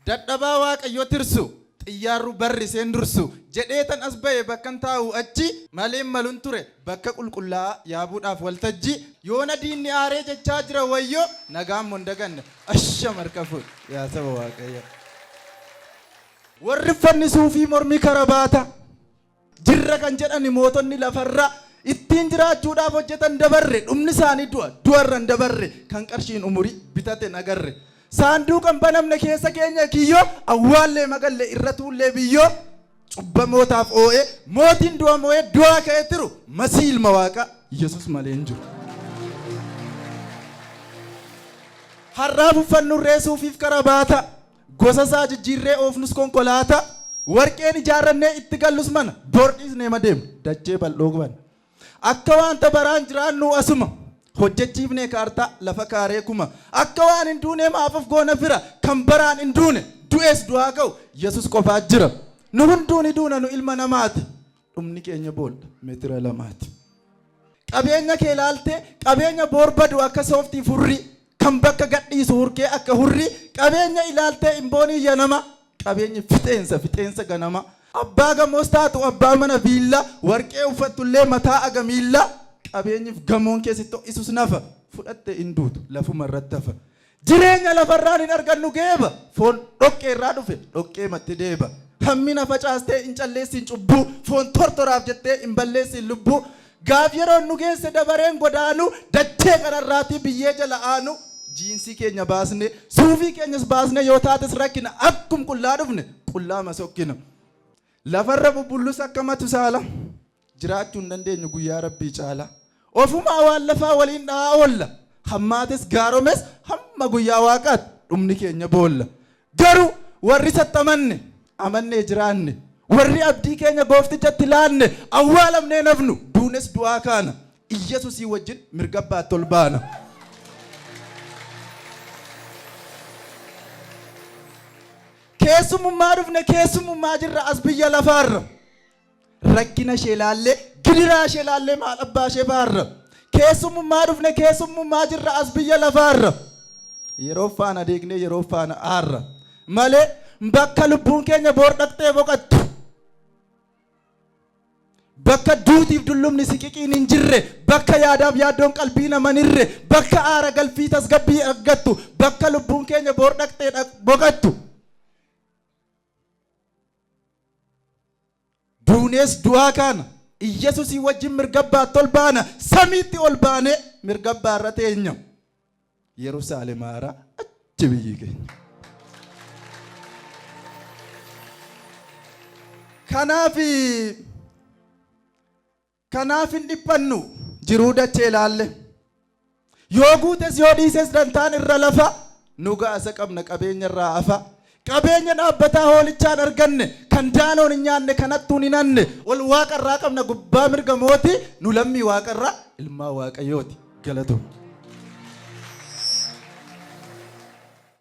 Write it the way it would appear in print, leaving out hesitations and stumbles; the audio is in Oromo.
dadhabaa waaqayyo tirsu xiyyaarru barri seen dursu jedheetan as ba'e bakkan taa'u achi maleen malun ture bakka qulqullaa yaabuudhaaf waltajji yoona diinni aaree jechaa jira wayyo nagaan mondaganne asha markafu yaa saba waaqayyo warri fannisuu fi mormii karabaata jirra kan jedhani mootonni lafarra ittiin jiraachuudhaaf hojjetan dabarre dhumni isaanii du'arran dabarre kan qarshiin umurii bitate nagarre saanduqan banamne keessa keenya kiyyo awwaallee magalle irratuullee biyyo cubbamootaaf oo'e mootiin du'a moo'e du'aa ka'ee tiru masii ilma waaqa Yesus malee hin jiru. Har'aaf uffannu reesuufiif karabaata gosa isaa jijjiirree oofnus konkolaata warqeen ijaarrannee itti gallus mana boordhiisnee madeemu dachee bal'oo guban akka wanta baraan jiraannu asuma hojjechiifnee kaartaa lafa kaaree kuma akka waan hin duune maafaf goona fira kan baraan hin duune du'ees du'aa ka'u Yesus qofaa jira nu hunduuni duuna nu ilma namaati dhumni keenya boolla meetira lamaati qabeenya kee ilaaltee qabeenya boorbadu akka sooftii furrii kan bakka gadhiisu hurkee akka hurrii qabeenya ilaaltee imboonii yanama qabeenyi fixeensa ganama abbaa gamoos taatu abbaa mana viilla warqee uffattullee mataa agamiilla qabeenyiif gamoon keessatti isus nafa fudhatte induutu lafuma irratti hafa jireenya lafarraan hin argannu geeba foon dhoqqee irraa dhufe dhoqqee matti deeba hammina facaastee hin calleessin cubbuu foon tortoraaf jettee hin balleessin lubbuu gaaf yeroo nu geesse dabareen godaanu dachee kanarraatii biyyee jala aanu jiinsii keenya baasne suufii keenyas baasne yoo taates rakkina akkum qullaa dhufne qullaa masokkina lafarra bubbullus akka matusaala jiraachuu hin dandeenyu guyyaa rabbii caala ofumaa waan lafaa waliin dhaa oolla hammaates gaaromes hamma guyyaa waaqaatti dhumni keenya boolla garuu warri sattamanne amannee jiraanne warri abdii keenya gooftichatti laanne awwaalamnee nafnu duunes du'aa kaana Iyyasuusii wajjin mirga abbaatti ol baana. keessummaa dhufne keessummaa jirra as biyya lafaarra rakkina ishee laallee gidiraa ishee laallee maal abbaa ishee baarra keessummaa dhufne keessummaa jirra as biyya lafaarra yeroo faana deegnee yeroo faana aarra malee bakka lubbuun keenya boor dhaqxee boqattu bakka duutiif dullumni siqiqiin hin jirre bakka yaadaaf yaaddoon qalbii naman irre bakka aara galfii tasgabbii argattu bakka lubbuun keenya boor dhaqxee boqattu duunees du'aa kaana Iyyasuusii wajjin mirga abbaatti ol baana samiitti ol baane mirga abbaa irra teenya Yerusaalem haaraa achi biyyi keenya. Kanaaf hin dhiphannu jiruu dachee ilaalle yoo guutes yoo dhiises dantaan irra lafa nu gaasa qabna qabeenya irraa hafa qabeenya dhaabbataa hoolichaan arganne kan daanoon hin nyaanne kanattuun hin hanne ol waaqarraa qabna gubbaa mirga mootii nu lammii waaqarraa ilmaa waaqayyooti galatoom.